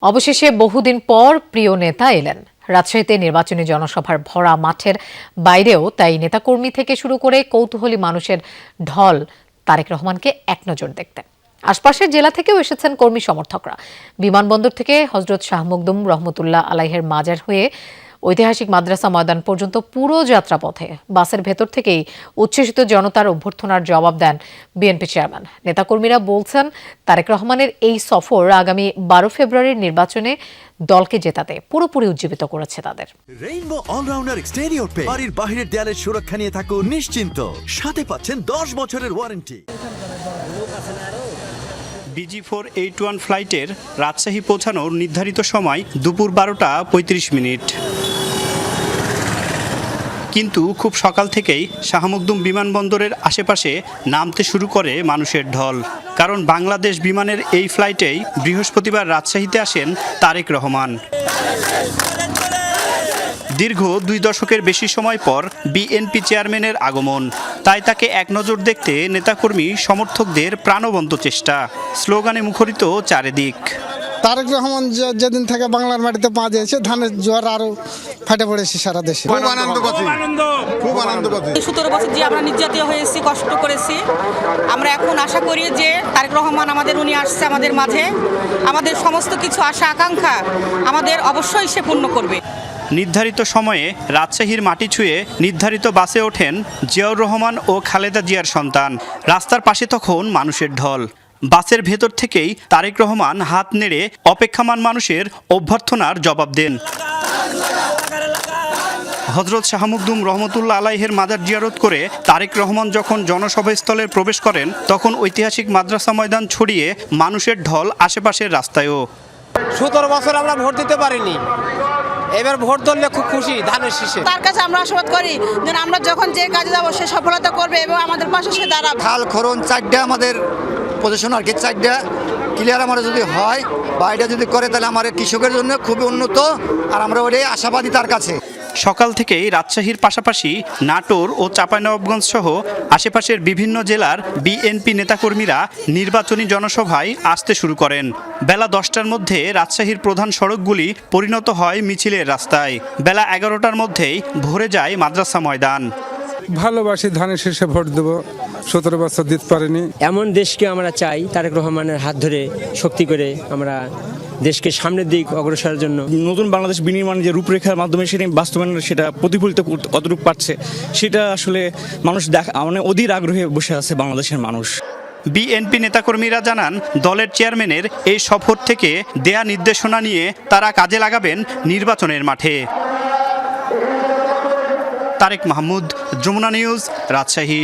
অবশেষে বহুদিন পর প্রিয় নেতা এলেন। রাজশাহীতে নির্বাচনী জনসভার ভরা মাঠের বাইরেও তাই নেতাকর্মী থেকে শুরু করে কৌতূহলী মানুষের ঢল তারেক রহমানকে এক নজর দেখতে। আশপাশের জেলা থেকেও এসেছেন কর্মী সমর্থকরা। বিমানবন্দর থেকে হযরত শাহ মখদুম রহমতুল্লাহ আলাইহের মাজার হয়ে ঐতিহাসিক মাদ্রাসা ময়দান পর্যন্ত পুরো যাত্রাপথে বাসের ভেতর থেকেই উচ্ছ্বসিত জনতার অভ্যর্থনার জবাব দেন বিএনপি চেয়ারম্যান। নেতাকর্মীরা বলছেন, তারেক রহমানের এই সফর আগামী 12 ফেব্রুয়ারির নির্বাচনে দলকে জেতাতে পুরোপুরি উজ্জীবিত করেছে তাদের। রেইনবো অলরাউন্ডার এক্সটেরিয়র পে বাড়ির বাহিরের দেয়ালের সুরক্ষা নিয়ে থাকুন নিশ্চিন্ত। সাথে পাচ্ছেন 10 বছরের ওয়ারেন্টি। BG481 ফ্লাইটের রাজশাহী পৌঁছানোর নির্ধারিত সময় দুপুর 12টা 35 মিনিট। কিন্তু খুব সকাল থেকেই শাহ মখদুম বিমানবন্দরের আশেপাশে নামতে শুরু করে মানুষের ঢল। কারণ বাংলাদেশ বিমানের এই ফ্লাইটেই বৃহস্পতিবার রাজশাহীতে আসেন তারেক রহমান। দীর্ঘ 2 দশকের বেশি সময় পর বিএনপি চেয়ারম্যানের আগমন, তাই তাকে এক নজর দেখতে নেতাকর্মী সমর্থকদের প্রাণবন্ত চেষ্টা। স্লোগানে মুখরিত চারিদিক। তারেক রহমান যেদিন থেকে বাংলার মাটিতে পা দিয়েছে, ধানের জোয়ার আরো ফাটে পড়েছে সারা দেশে। খুব আনন্দ 17 বছর যে আমরা নির্যাতিত হয়েছি, কষ্ট করেছি, আমরা এখন আশা করি যে তারেক রহমান উনি আসছে আমাদের মাঝে, আমাদের সমস্ত কিছু আশা আকাঙ্ক্ষা আমাদের অবশ্যই সে পূর্ণ করবে। নির্ধারিত সময়ে রাজশাহীর মাটি ছুঁয়ে নির্ধারিত বাসে ওঠেন জিয়াউর রহমান ও খালেদা জিয়ার সন্তান। রাস্তার পাশে তখন মানুষের ঢল। বাসের ভেতর থেকেই তারেক রহমান হাত নেড়ে অপেক্ষমান মানুষের অভ্যর্থনার জবাব দেন। হযরত শাহ মখদুম রহমতুল্লাহ আলাইহের মাজার জিয়ারত করে তারেক রহমান যখন জনসভাস্থলে প্রবেশ করেন, তখন ঐতিহাসিক মাদ্রাসা ময়দান ছড়িয়ে মানুষের ঢল আশেপাশের রাস্তায়ও। 17 বছর আমরা ভোট দিতে পারিনি, এবার ভোট ধরলে খুব খুশি। ধানের শীষে তার কাছে আমরা আশীর্বাদ করি যে আমরা যখন যে কাজে যাব সে সফলতা করবে এবং আমাদের পাশে সে দাঁড়াবে। খাল খরণ 4টা আমাদের পজিশন আর কি, 4টা ক্লিয়ার আমার যদি হয় বা এটা যদি করে, তাহলে আমার কৃষকের জন্য খুবই উন্নত, আর আমরা ওটাই আশাবাদী তার কাছে। সকাল থেকেই রাজশাহীর পাশাপাশি নাটোর ও চাঁপাইনবাবগঞ্জ সহ আশেপাশের বিভিন্ন জেলার বিএনপি নেতাকর্মীরা নির্বাচনী জনসভায় আসতে শুরু করেন। বেলা 10টার মধ্যে রাজশাহীর প্রধান সড়কগুলি পরিণত হয় মিছিলের রাস্তায়। বেলা 11টার মধ্যেই ভরে যায় মাদ্রাসা ময়দান। ভালোবাসি, ধানের শীষে ভোট দেবো। 17 বছর দিতে পারিনি। এমন দেশকে আমরা চাই তারেক রহমানের হাত ধরে শক্তি করে আমরা দেশকে সামনের দিক অগ্রসরের জন্য। নতুন বাংলাদেশ বিনির্মাণের যে রূপরেখার মাধ্যমে সেটা বাস্তবায়নের সেটা প্রতিফলিত কতটুকু পাচ্ছে, সেটা আসলে মানুষ মানে অধীর আগ্রহে বসে আছে বাংলাদেশের মানুষ। বিএনপি নেতাকর্মীরা জানান, দলের চেয়ারম্যানের এই সফর থেকে দেয়া নির্দেশনা নিয়ে তারা কাজে লাগাবেন নির্বাচনের মাঠে। তারেক মাহমুদ, যমুনা নিউজ, রাজশাহী।